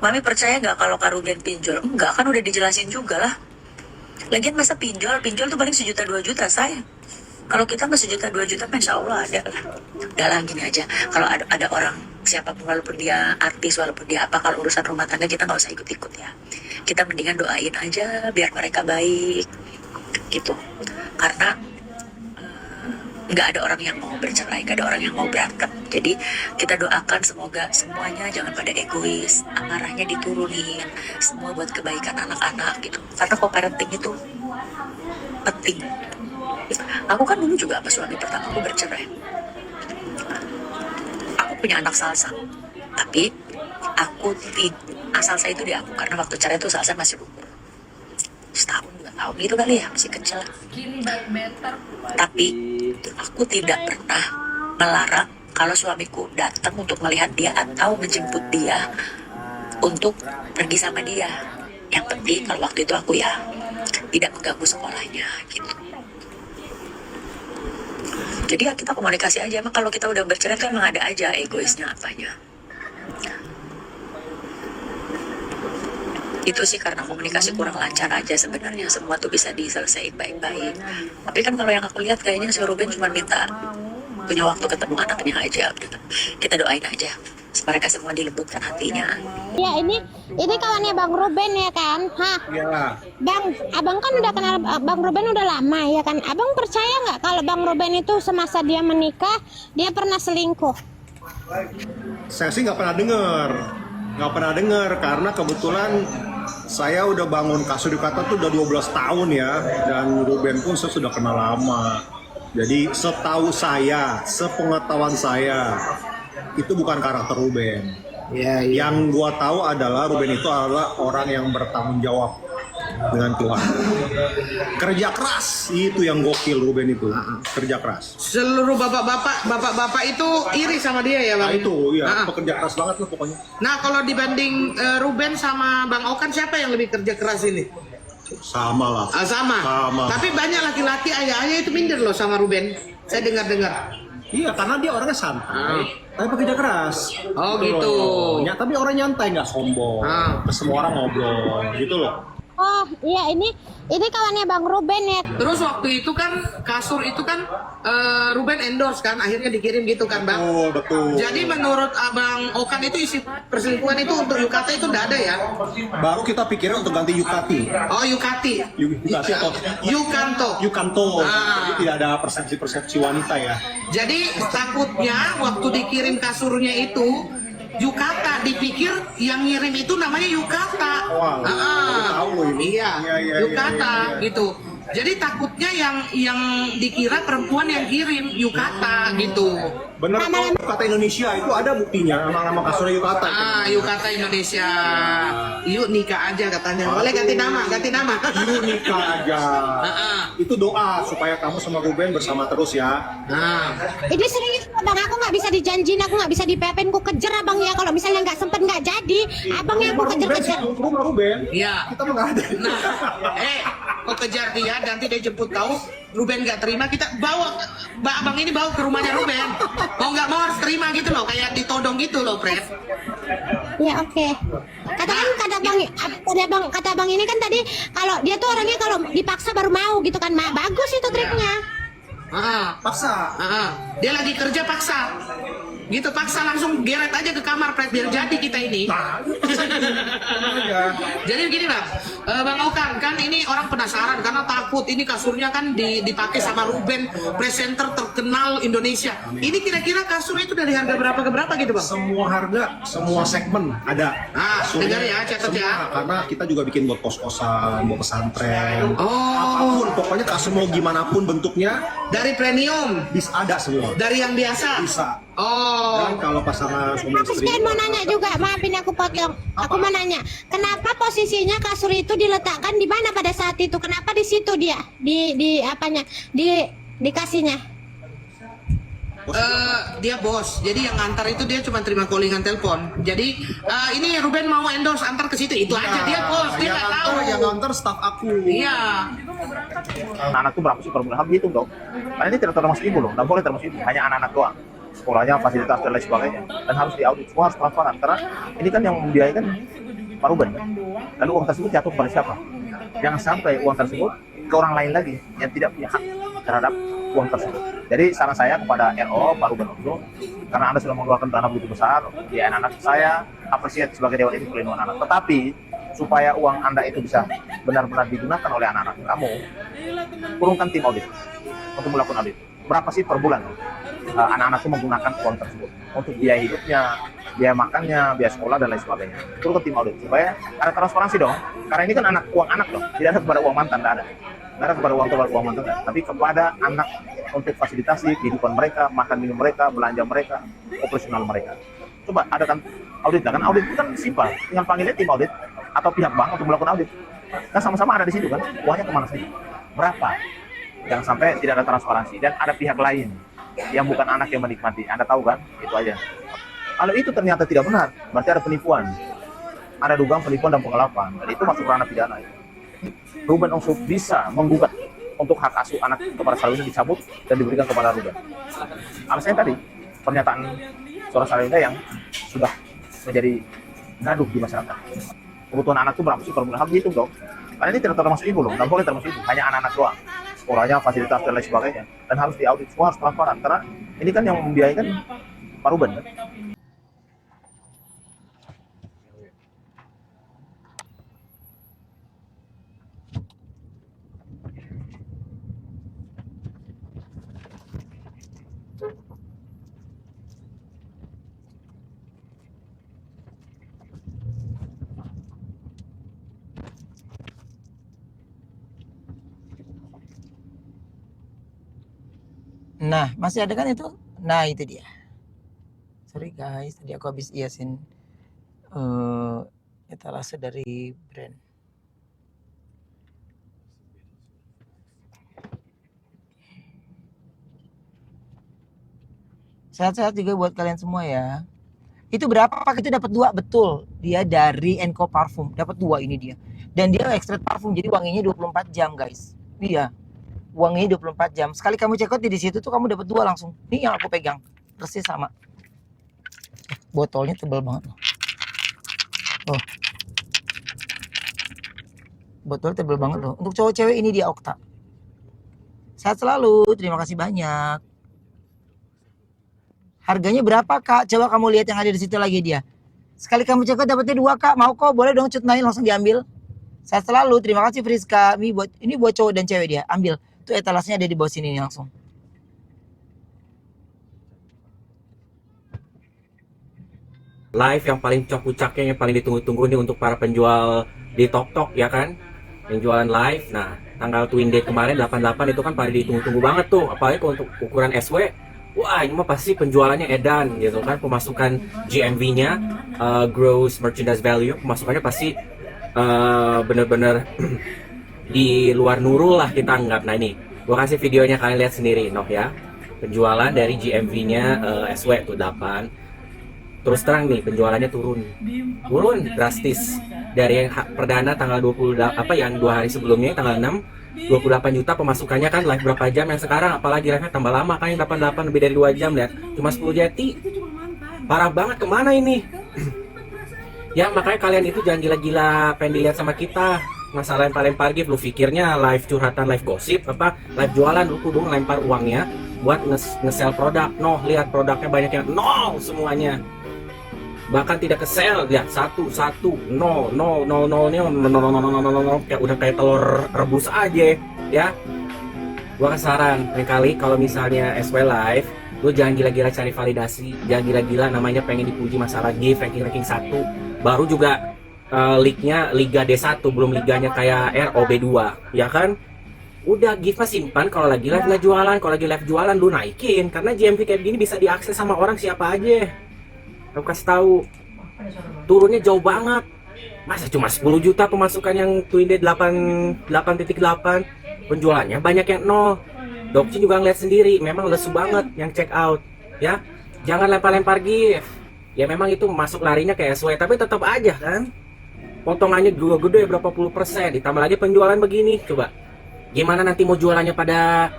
Mami percaya nggak kalau Kak Ruben pinjol? Enggak, kan udah dijelasin juga lah. Lagian masa pinjol tuh paling 1 juta 2 juta saya. Kalau kita mah 1 juta 2 juta, Masya Allah ada lah. Udah lah gini aja. Kalau ada orang siapapun, walaupun dia artis, walaupun dia apa, kalau urusan rumah tangga kita nggak usah ikut-ikut ya. Kita mendingan doain aja biar mereka baik gitu. Karena nggak ada orang yang mau bercerai, nggak ada orang yang mau berantem. Jadi kita doakan semoga semuanya jangan pada egois, amarahnya diturunin, semua buat kebaikan anak-anak gitu. Karena co-parenting itu penting. Aku kan dulu juga pas suami pertama aku bercerai, aku punya anak salsa, tapi salsa itu di aku karena waktu cerai itu salsa masih umur setahun 2 tahun gitu kali ya, masih kecil. Tapi aku tidak pernah melarang kalau suamiku datang untuk melihat dia atau menjemput dia untuk pergi sama dia. Yang penting kalau waktu itu aku ya tidak mengganggu sekolahnya gitu. Jadi ya kita komunikasi aja. Emang kalau kita udah bercerai kan emang ada aja egoisnya apanya. Itu sih karena komunikasi kurang lancar aja sebenarnya. Semua tuh bisa diselesaikan baik-baik. Tapi kan kalau yang aku lihat kayaknya si Ruben cuma minta punya waktu ketemu anaknya aja. Kita doain aja supaya mereka semua dilembutkan hatinya. Ya ini kawannya Bang Ruben ya kan? Hah? Iya. Bang, abang kan udah kenal Bang Ruben udah lama ya kan? Abang percaya nggak kalau Bang Ruben itu semasa dia menikah dia pernah selingkuh? Saya sih nggak pernah dengar karena kebetulan saya udah bangun Kasur Yukata tuh udah 12 tahun ya, dan Ruben pun saya sudah kenal lama. Jadi setahu saya, sepengetahuan saya, itu bukan karakter Ruben. Ya. Yang gua tahu adalah Ruben itu adalah orang yang bertanggung jawab dengan Tuhan. Kerja keras, itu yang gokil Ruben itu. Kerja keras. Seluruh bapak-bapak itu iri sama dia ya Nah Bang? itu ya, pekerja keras banget lah pokoknya. Nah kalau dibanding Ruben sama Bang Okan, siapa yang lebih kerja keras ini? Sama lah. Sama. Tapi banyak laki-laki ayah-ayah itu minder loh sama Ruben. Saya dengar-dengar. Iya, karena dia orangnya santai, tapi pekerja keras. Oh gitu. Ya, tapi orang nyantai, nggak sombong. Ke semua orang ngobrol, gitu loh. Oh iya ini kawannya Bang Ruben ya. Terus waktu itu kan kasur itu kan Ruben endorse kan, akhirnya dikirim gitu kan Bang? Oh, betul. Jadi menurut Abang Okan itu isi perselingkuhan itu untuk Yukata itu udah ada ya? Baru kita pikirin untuk ganti Yukati. Oh Yukati. Yukati atau Yukanto. Jadi tidak ada persepsi-persepsi wanita ya. Jadi takutnya waktu dikirim kasurnya itu Yukata, dipikir yang ngirim itu namanya Yukata. Wow, tahu loh ini. Iya, Yukata gitu. Jadi takutnya yang dikira perempuan yang kirim Yukata gitu. Bener kok, Yukata Indonesia itu ada buktinya, nama kasurnya Yukata. Yukata Indonesia. Yuk nikah aja katanya. Boleh ganti nama. Yuk nikah aja. Itu doa supaya kamu sama Ruben bersama terus ya. Ini serius Bang, aku nggak bisa dijanjin, aku nggak bisa dipepin, ku kejar abang ya. Kalau misalnya nggak sempet nggak jadi, abangnya aku kejar-kejar. Rumah Ruben. Iya. Kita mah nggak ada. Kau kejar dia, nanti dia jemput kau. Ruben nggak terima, kita bawa abang ini bawa ke rumahnya Ruben. Mau nggak mau harus terima gitu loh, kayak ditodong gitu loh, Fred. Ya oke. Kata bang ini kan tadi kalau dia tuh orangnya kalau dipaksa baru mau gitu kan, bagus itu triknya. Paksa. Dia lagi kerja paksa. Gitu, paksa langsung geret aja ke kamar Fred, biar jadi kita ini. Jadi begini lah, Bang Okan, kan ini orang penasaran karena takut ini kasurnya kan dipakai sama Ruben, presenter terkenal Indonesia. Ini kira-kira kasur itu dari harga berapa ke berapa gitu Bang? Semua harga, semua segmen ada. Dengar ya, catat ya. Karena kita juga bikin buat kos-kosan, buat pesantren. Apapun, pokoknya kasur mau gimana pun bentuknya. Dari premium? Bisa ada semua. Dari yang biasa? Bisa. Dan kalau pasangan suami Aku istri. sekalian mau nanya juga, maafin aku potong. Aku mau nanya, kenapa posisinya kasur itu diletakkan di mana pada saat itu? Kenapa di situ dia? Di apanya? Dikasihnya? Dia bos, jadi yang antar itu dia cuma terima callingan telepon. Jadi ini Ruben mau endorse antar ke situ, itu aja dia bos, dia nggak tahu. Yang antar staff aku. Iya. Anak-anak tuh berapa sih per bulan? Harus dihitung dong. Karena ini tidak termasuk ibu loh, nggak boleh termasuk ibu, hanya anak-anak doang. Sekolahnya, fasilitas dan lain sebagainya, dan harus diaudit, semua harus transparan. Karena ini kan yang membiayakan Pak Ruben, lalu uang tersebut jatuh kepada siapa? Jangan sampai uang tersebut ke orang lain lagi yang tidak punya hak terhadap uang tersebut. Jadi saran saya kepada RO, Pak Ruben Onsu, karena Anda sudah mengeluarkan dana begitu besar, ya anak-anak saya apresiasi sebagai Dewan Etik Perlindungan Anak. Tetapi supaya uang Anda itu bisa benar-benar digunakan oleh anak-anak kamu, turunkan tim audit untuk melakukan audit. Berapa sih per bulan anak-anak itu menggunakan uang tersebut untuk biaya hidupnya, biaya makannya, biaya sekolah dan lain sebagainya. Turunkan tim audit supaya ada transparansi dong. Karena ini kan uang anak dong, tidak ada kepada uang mantan, tidak ada. Tidak ada kepada uang mantan, tapi kepada anak untuk fasilitasi kehidupan mereka, makan minum mereka, belanja mereka, operasional mereka. Coba adakan audit, kan audit itu kan simpel, tinggal panggilnya tim audit atau pihak bank untuk melakukan audit. Kan sama-sama ada di situ kan, uangnya kemana sih? Berapa? Jangan sampai tidak ada transparansi dan ada pihak lain yang bukan anak yang menikmati. Anda tahu kan? Itu aja. Kalau itu ternyata tidak benar, berarti ada penipuan. Ada dugaan penipuan dan penggelapan. Dan itu masuk ranah pidana. Ruben Onsu bisa menggugat untuk hak asuh anak kepada Sarawinda dicabut dan diberikan kepada Ruben. Alasannya tadi, pernyataan seorang Sarawinda yang sudah menjadi gaduh di masyarakat. Kebutuhan anak itu berapa sih per bulan? Harus dihitung dong. Karena ini tidak termasuk ibu loh, nggak boleh termasuk ibu. Hanya anak-anak doang. Sekolahnya, fasilitas dan lain sebagainya. Dan harus diaudit, semua harus transparan. Karena ini kan yang membiayai Pak Ruben kan. Nah, masih ada kan itu? Nah, itu dia. Sorry guys, tadi aku habis iasin etalase dari brand. Sehat-sehat juga buat kalian semua ya. Itu berapa pak? Itu dapat 2, betul. Dia dari Enco Parfum, dapat 2 ini dia. Dan dia ekstrak parfum, jadi wanginya 24 jam guys. Iya. Wanginya 24 jam. Sekali kamu check out di situ tuh kamu dapat 2 langsung. Ini yang aku pegang. Persis sama. Botolnya tebal banget loh. Oh. Botolnya tebal banget loh. Untuk cowok cewek ini dia Okta. Sehat selalu. Terima kasih banyak. Harganya berapa kak? Coba kamu lihat yang ada di situ lagi dia. Sekali kamu check out dapatnya 2 kak. Mau kok? Boleh dong cut main langsung diambil. Sehat selalu. Terima kasih Friska. Ini buat cowok dan cewek dia. Ambil. Itu etalasenya ada di bawah sini nih langsung. Live yang paling puncaknya yang paling ditunggu-tunggu nih untuk para penjual di Tok ya kan, yang jualan live. Nah, tanggal Twin Day kemarin 88 itu kan paling ditunggu-tunggu banget tuh, apalagi untuk ukuran SW. Wah, ini mah pasti penjualannya edan gitu kan, pemasukan GMV-nya, gross merchandise value, pemasukannya pasti bener-bener di luar nurul lah kita anggap. Nah ini, gua kasih videonya kalian lihat sendiri, ya. Penjualan dari GMV-nya SW tuh 8. Terus terang nih, penjualannya turun drastis dari yang perdana tanggal 20 yang 2 hari sebelumnya tanggal 6 28 juta pemasukannya kan, live berapa jam yang sekarang, apalagi live-nya tambah lama kan, yang 88 lebih dari 2 jam, lihat cuma 10 jeti. Parah banget, kemana ini? Ya makanya kalian itu jangan gila-gila pengen dilihat sama kita. Masalah lempar gift, lu pikirnya live curhatan, live gosip, apa live jualan, lu kudu lempar uangnya buat nge-sell produk. Lihat produknya banyak yang nol semuanya, bahkan tidak ke-sell. Lihat 1 nol nya kayak udah kayak telur rebus aja ya. Gua saran kali kalau misalnya SW live, lu jangan gila-gila cari validasi, jangan gila-gila namanya pengen dipuji masalah gift ranking 1, baru juga league-nya Liga D1, belum liganya kayak ROB2 ya kan. Udah gift simpan, kalau lagi live nggak jualan, kalau lagi live jualan lu naikin, karena GMV kayak gini bisa diakses sama orang siapa aja. Aku kasih tahu, turunnya jauh banget. Masa cuma 10 juta pemasukan yang Twin Day 8.8, penjualannya banyak yang 0. Dokci juga ngeliat sendiri, memang lesu banget yang check out ya. Jangan lempar-lempar gift. Ya memang itu masuk larinya kayak SW, tapi tetap aja kan potongannya juga gede berapa puluh persen, ditambah lagi penjualan begini. Coba gimana nanti mau jualannya pada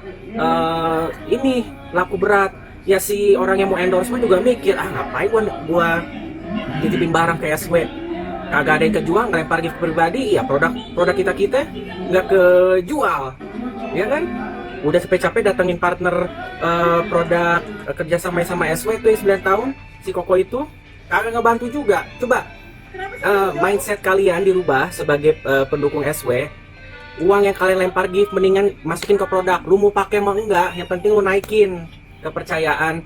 ini laku berat ya. Si orang yang mau endorsement juga mikir, ngapain gua titipin barang kayak SW, kagak ada yang kejual, ngelempar gift pribadi, ya produk kita nggak kejual, ya kan? Udah capek-capek datengin partner produk kerjasama sama SW tuh yang 9 tahun, si Koko itu kagak ngebantu juga. Coba mindset kalian dirubah sebagai pendukung SW. Uang yang kalian lempar gift mendingan masukin ke produk. Lu mau pakai mau enggak, yang penting lu naikin kepercayaan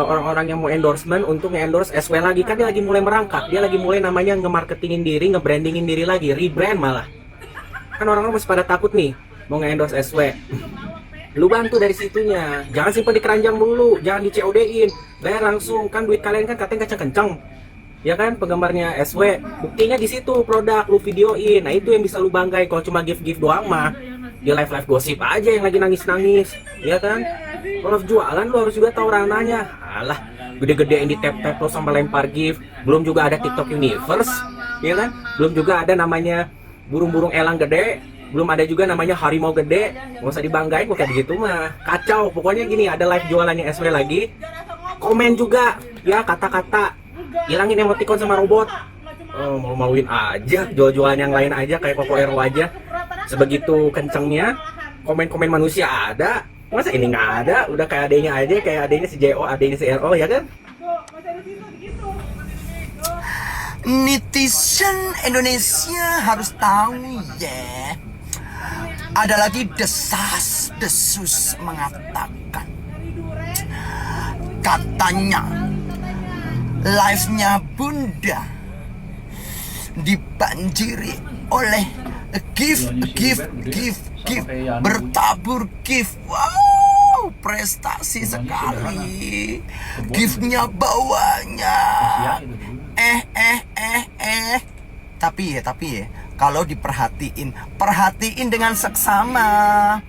orang-orang yang mau endorsement untuk nge-endorse SW lagi. Kan dia lagi mulai merangkak, dia lagi mulai namanya nge-marketingin diri, nge-brandingin diri lagi, rebrand malah. Kan orang-orang masih pada takut nih mau nge-endorse SW. Lu bantu dari situnya, jangan simpan di keranjang dulu, jangan di COD-in, bayar langsung. Kan duit kalian kan katanya kenceng-kenceng, ya kan, penggemarnya SW. Buktinya di situ produk lu videoin. Nah itu yang bisa lu banggai. Kalau cuma gift doang mah di live gosip aja yang lagi nangis, ya kan. Kalau jualan lu harus juga tahu ranahnya. Alah, gede-gedein di tap lu sampai lempar gift. Belum juga ada TikTok Universe, ya kan. Belum juga ada namanya burung-burung elang gede. Belum ada juga namanya harimau gede. Nggak usah dibanggain kok kayak begitu mah. Kacau. Pokoknya gini, ada live jualannya SW lagi. Komen juga ya kata-kata. Hilangin emoticon sama robot. Mau-mauin aja. Jual-jualan yang lain aja kayak Koko Ero aja. Sebegitu kencengnya. Komen-komen manusia ada. Masa ini nggak ada? Udah kayak adanya aja. Kayak adanya si JO, adanya si RO, ya kan? Netizen Indonesia harus tahu ya. Ada lagi desas-desus mengatakan, katanya live-nya Bunda dibanjiri oleh gift, bertabur gift. Wow, prestasi sekali. Gift-nya bawahnya. Tapi ya, kalau perhatiin dengan seksama.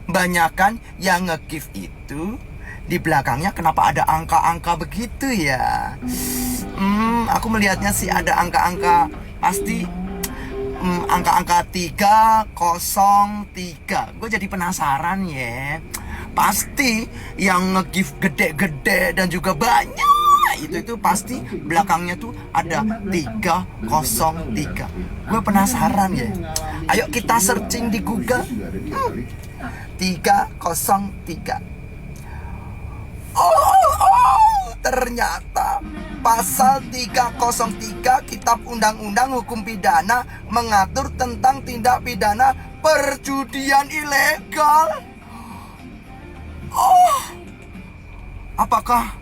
Banyakan yang nge-gift itu di belakangnya kenapa ada angka-angka begitu ya? Aku melihatnya sih ada angka-angka, pasti angka-angka 303. Gue jadi penasaran ya. Pasti yang nge-gift gede-gede dan juga banyak itu pasti belakangnya tuh ada 303. Gue penasaran ya. Ayo kita searching di Google. 303. Ternyata pasal 303 Kitab Undang-Undang Hukum Pidana mengatur tentang tindak pidana perjudian ilegal. Apakah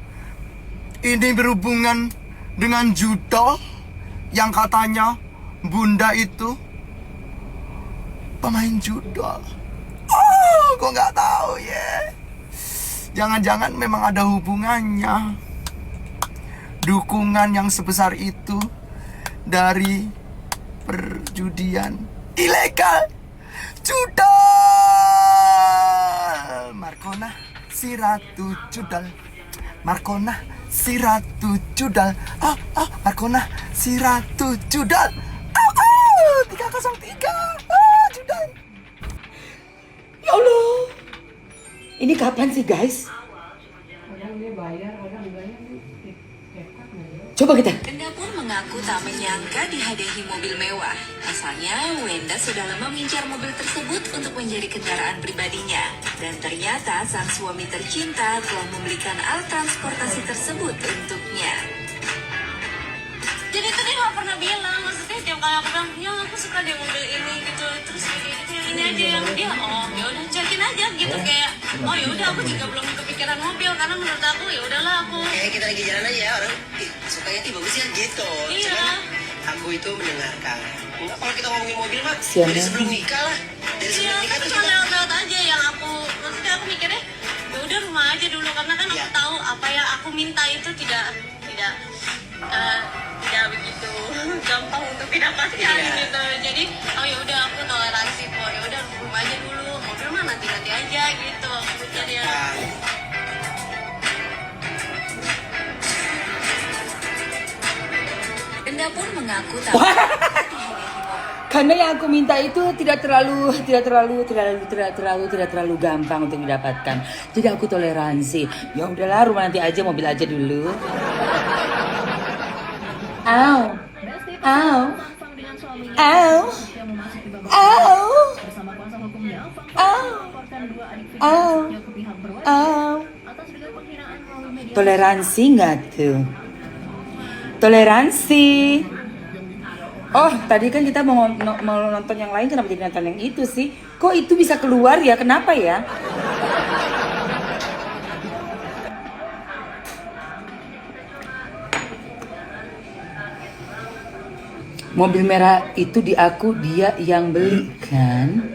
ini berhubungan dengan judo yang katanya Bunda itu pemain judo? Kok nggak tahu ya? Jangan-jangan memang ada hubungannya. Dukungan yang sebesar itu dari perjudian ilegal. Judo. Markona si ratu judal. Markona si ratu judal. Markona si ratu judal. 303. Judal. Ya Allah. Ini kapan sih guys? Coba kita. Wenda pun mengaku tak menyangka dihadiahi mobil mewah. Asalnya Wenda sudah lama mengincar mobil tersebut untuk menjadi kendaraan pribadinya. Dan ternyata sang suami tercinta telah membelikan alat transportasi tersebut untuknya. Jadi itu dia gak pernah bilang, maksudnya tiap kali aku bilang, ya aku suka deh mobil ini gitu, terus yang ini aja yang dia, ya udah cekin aja gitu, kayak ya udah aku juga belum kepikiran mobil karena menurut aku ya udahlah aku. Kayak kita lagi jalan aja ya orang, sukanya bagus ya gitu. Iya. Cuman aku itu mendengarkan. Enggak, kalau kita ngomongin mobil mah dari sebelum nikah lah. Dari sebelum nikah tuh cuma lewat aja yang aku, maksudnya aku mikirnya, ya udah rumah aja dulu karena kan aku tahu apa yang aku minta itu tidak begitu gampang untuk didapatkan gitu. Jadi ya udah aku toleransi kok. Ya udah rumah aja dulu, mobil mah nanti aja gitu. Aku pikir ya. Wenda pun mengaku tak. Karena yang aku minta itu tidak terlalu gampang untuk didapatkan. Jadi aku toleransi. Ya udahlah rumah nanti aja, mobil aja dulu. Au. Au. Au. Au. Au. Au. Au. Toleransi nggak tuh? Toleransi. Oh, tadi kan kita mau nonton yang lain, kenapa jadi nonton yang itu sih? Kok itu bisa keluar ya? Kenapa ya? Mobil merah itu di aku, dia yang beli kan?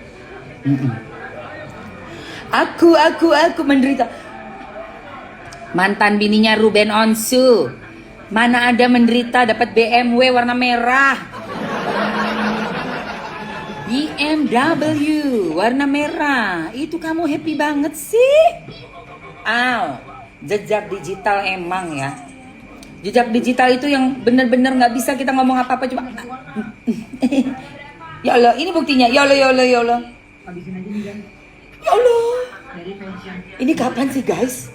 Aku menderita. Mantan bininya Ruben Onsu, mana ada menderita dapat BMW warna merah. BMW warna merah, itu kamu happy banget sih? Jejak digital emang ya. Jejak digital itu yang bener-bener nggak bisa kita ngomong apa-apa cuma. Ya Allah, ini buktinya. Ya Allah, ya Allah, ya Allah. Ya Allah. Ini kapan sih guys?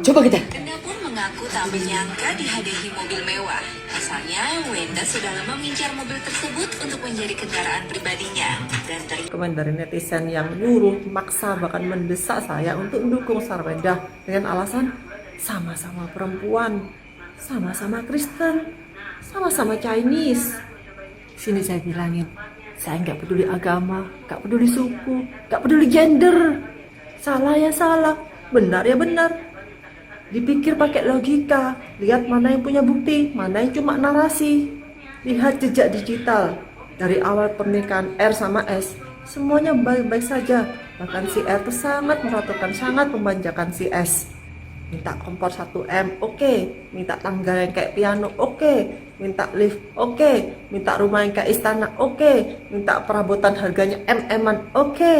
Coba kita. Wenda pun mengaku tak menyangka dihadiahi mobil mewah. Asalnya Wenda sudah lama mengincar mobil tersebut untuk menjadi kendaraan pribadinya. Dan Komen dari netizen yang nyuruh, maksa, bahkan mendesak saya untuk mendukung Sarwenda dengan alasan sama-sama perempuan, sama-sama Kristen, sama-sama Chinese. Sini saya bilangin, saya nggak peduli agama, nggak peduli suku, nggak peduli gender. Salah ya salah, benar ya benar. Dipikir pakai logika, lihat mana yang punya bukti, mana yang cuma narasi. Lihat jejak digital dari awal pernikahan R sama S, semuanya baik-baik saja. Bahkan si R tuh sangat meratukan, sangat memanjakan si S. Minta kompor 1M, oke. Minta tangga yang kayak piano, oke. Minta lift, oke. Minta rumah yang kayak istana, oke. Minta perabotan harganya M-an, oke.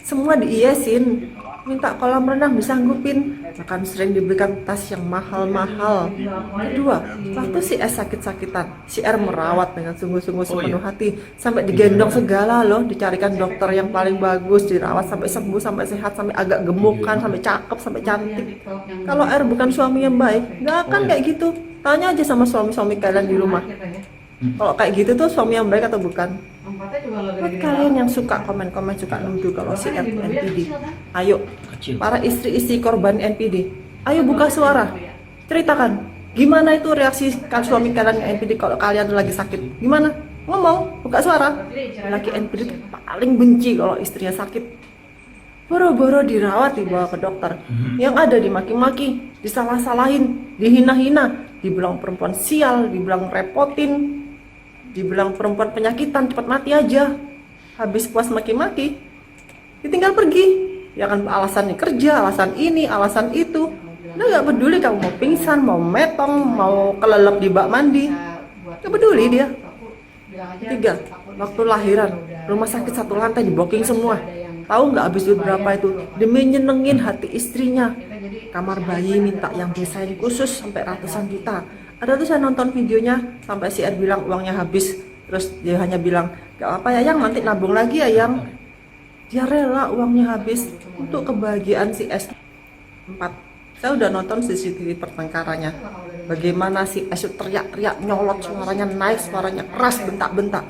Semua diiyasin. Minta kolam renang disanggupin, bahkan sering diberikan tas yang mahal-mahal. Kedua, waktu si S sakit-sakitan, si R merawat dengan sungguh-sungguh sepenuh hati, sampai digendong segala loh, dicarikan dokter yang paling bagus, dirawat sampai sembuh, sampai sehat, sampai agak gemukan, sampai cakep, sampai cantik. Kalau R bukan suami yang baik, nggak akan kayak gitu. Tanya aja sama suami-suami kalian di rumah. Kalau kayak gitu tuh suami yang baik atau bukan? Buat kalian yang suka komen-komen, suka nuduh kalau si R NPD, ayo para istri-istri korban NPD, ayo buka suara, ceritakan gimana itu reaksi suami kalian yang NPD kalau kalian lagi sakit. Gimana? Ngomong, buka suara. Laki NPD itu paling benci kalau istrinya sakit. Boro-boro dirawat, dibawa ke dokter, yang ada dimaki-maki, disalah-salahin, dihina-hina, dibilang perempuan sial, dibilang repotin, dibilang perempuan penyakitan, cepat mati aja. Habis puas maki-maki, ditinggal pergi. Ya kan alasannya kerja, alasan ini, alasan itu. Udah gak peduli kamu mau pingsan, mau metong, mau kelelep di bak mandi, gak peduli dia. Tiga, waktu lahiran, rumah sakit 1 lantai di booking semua. Tahu nggak habis duit berapa itu? Demi nyenengin hati istrinya. Kamar bayi minta yang desain khusus sampai ratusan juta. Ada tuh saya nonton videonya sampai si R bilang uangnya habis. Terus dia hanya bilang, gak apa ya yang nanti nabung lagi ya yang. Dia rela uangnya habis untuk kebahagiaan si S. 4. Saya udah nonton CCTV pertengkarannya. Bagaimana si S teriak-teriak, nyolot, suaranya naik, suaranya keras, bentak-bentak.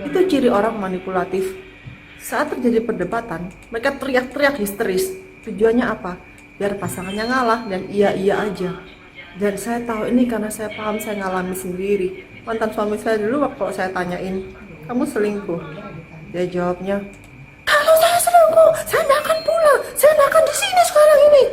Itu ciri orang manipulatif. Saat terjadi perdebatan, mereka teriak-teriak histeris. Tujuannya apa? Biar pasangannya ngalah dan iya-iya aja. Dan saya tahu ini karena saya paham, saya ngalami sendiri. Mantan suami saya dulu waktu saya tanyain, kamu selingkuh? Dia jawabnya, kalau saya selingkuh, saya nggak akan pulang, saya nggak akan di sini sekarang ini.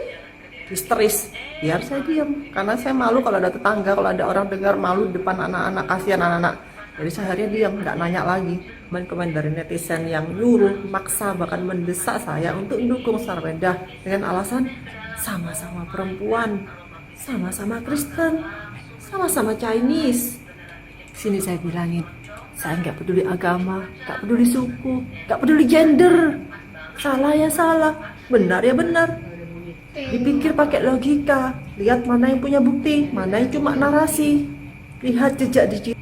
Histeris. Biar saya diam, karena saya malu kalau ada tetangga, kalau ada orang dengar, malu depan anak-anak, kasihan anak-anak. Jadi saya akhirnya diam, nggak nanya lagi. Komen dari netizen yang nyuruh, maksa, bahkan mendesak saya untuk mendukung Sarwenda dengan alasan sama-sama perempuan, sama-sama Kristen, sama-sama Chinese. Sini saya bilangin, saya nggak peduli agama, nggak peduli suku, nggak peduli gender. Salah ya salah, benar ya benar. Dipikir pakai logika, lihat mana yang punya bukti, mana yang cuma narasi. Lihat jejak digital.